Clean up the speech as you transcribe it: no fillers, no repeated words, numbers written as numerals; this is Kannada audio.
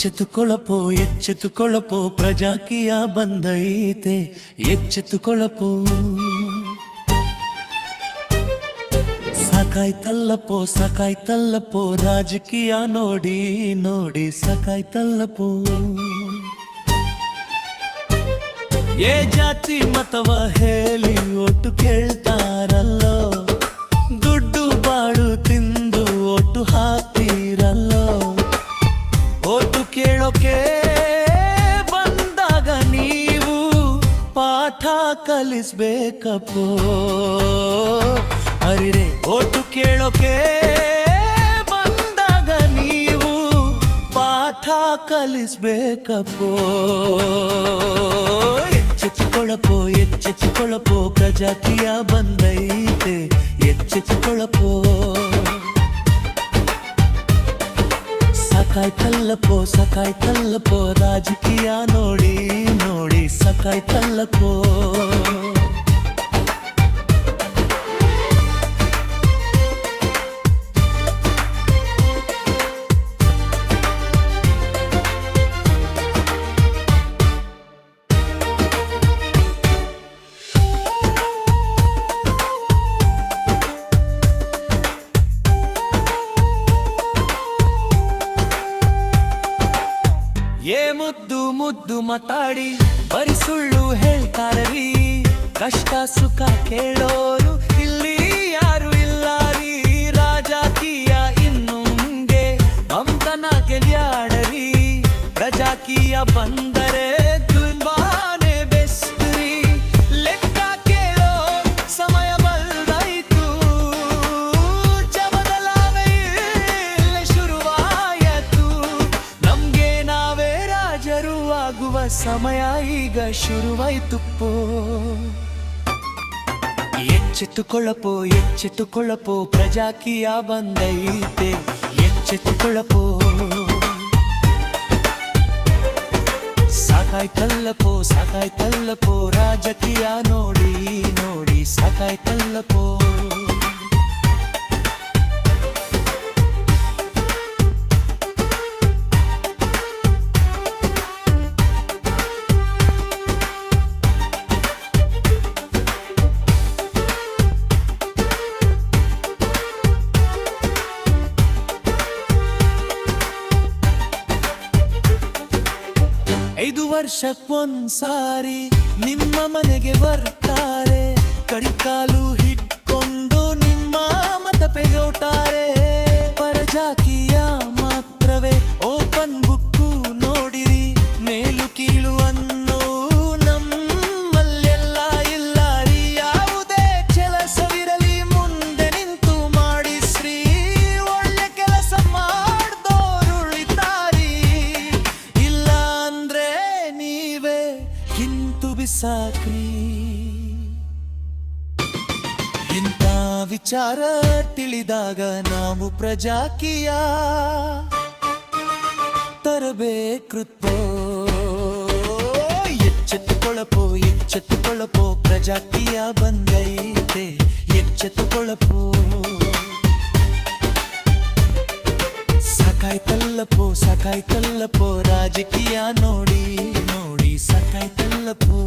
ಎಚ್ಚೆತ್ತುಕೊಳ್ಳಪೋ ಪ್ರಜಾಕೀಯ ಬಂದೈತೆ ಎಚ್ಚೆತ್ತುಕೊಳ್ಳಪೋ ಸಾಕಾಯ್ತಲ್ಲಪೋ ರಾಜಕೀಯ ನೋಡಿ ಸಾಕಾಯ್ತಲ್ಲಪೋ ಏ ಜಾತಿ ಮತವ ಹೇಳಿ ಒಟ್ಟು ಕೇಳ್ತಾರಲ್ಲೋ ದುಡ್ಡು ಬಾಳು ತಿಂದು ಒಟ್ಟು ಹಾಕ್ತೀರಲ್ಲೋ ಒಟ್ಟು ಕೇಳೋಕೆ ಬಂದಾಗ ನೀವು ಪಾಠ ಕಲಿಸ್ಬೇಕಪ್ಪೋ ಅರಿರೆ ಒಟ್ಟು ಕೇಳೋಕೆ ಬಂದಾಗ ನೀವು ಪಾಠ ಕಲಿಸ್ಬೇಕಪ್ಪೋ ಎಚ್ಚೆತ್ತುಕೊಳ್ಳಪೋ ಪ್ರಜಾಕೀಯ ಬಂದೈತೆ ಎಚ್ಚೆತ್ತುಕೊಳ್ಳಪೋ ಸಾಕಾಯ್ತಲ್ಲಪೋ ರಾಜಕೀಯ ನೋಡಿ ಸಾಕಾಯ್ತಲ್ಲಪೋ ಏ ಮುದ್ದು ಮಾತಾಡಿ ಬರಿ ಸುಳ್ಳು ಹೇಳ್ತಾರೀ ಕಷ್ಟ ಸುಖ ಕೇಳೋರು ಇಲ್ಲಿ ಯಾರು ಇಲ್ಲ ರೀ ರಾಜಕೀಯ ಇನ್ನು ಮುಂದೆ ಮಮತನ ಗೆಲ್ಯಾಡರಿ ಪ್ರಜಾಕೀಯ ಬಂದರೆ ತುಂಬಾನೇ ಬೆಸ್ಟ್ ರೀ ಲೆಕ್ಕ ಕೇಳೋ ಸಮಯ ಬಲ್ದಾಯ್ತು ಬದಲಾವಣೆ ಶುರುವಾಯಿತು ನಮ್ಗೆ ನಾವೇ ರಾಜರು ಆಗುವ ಸಮಯ ಈಗ ಶುರುವಾಯ್ತುಪ್ಪೋ ಎಚ್ಚೆತ್ತುಕೊಳ್ಳಪೋ ಪ್ರಜಾಕೀಯ ಬಂದೈತೆ ಎಚ್ಚೆತ್ತುಕೊಳ್ಳಪೋ ಸಾಕಾಯ್ತಲ್ಲಪೋ ರಾಜಕೀಯ ನೋಡಿ ಸಾಕಾಯ್ತಲ್ಲಪೋ ಐದು ವರ್ಷಕ್ಕೊಂದ್ಸಾರಿ ನಿಮ್ಮ ಮನೆಗೆ ಬರ್ತಾರೆ ಕಡಿಕಾಲು ಹಿಡ್ಕೊಂಡು ನಿಮ್ಮ ಮತ ಪೆಗೋಟಾರೆ ಪ್ರಜಾಕೀಯ ಮಾತ್ರವೇ ಓಪನ್ ಬುಕ್ಕು ನೋಡಿರಿ ಮೇಲು ಕೀಳು ಅನ್ನೋ ನಮ್ಮಲ್ಲೆಲ್ಲ ಇಲ್ಲ ರೀ ಯಾವುದೇ ಕೆಲಸವಿರಲಿ ಮುಂದೆ ನಿಂತು ಮಾಡಿಸ್ರಿ ಒಳ್ಳೆ ಕೆಲಸ ಮಾಡ್ದೋರುಳಿತಾರಿ ಇಲ್ಲ ಅಂದ್ರೆ ನೀವೇ ಕಿಂತು ಬಿಸಾಕ್ರಿ ಇಂಥ ವಿಚಾರ ತಿಳಿದಾಗ ನಾವು ಪ್ರಜಾಕೀಯ ತರಬೇಕೃತ್ಪೋ ಎಚ್ಚೆತ್ತುಕೊಳ್ಳಪೋ ಪ್ರಜಾಕೀಯ ಬಂದೈತೆ ಎಚ್ಚೆತ್ತುಕೊಳ್ಳಪೋ ಸಾಕಾಯ್ತಲ್ಲಪೋ ರಾಜಕೀಯ ನೋಡಿ ಸಾಕಾಯ್ತಲ್ಲಪೋ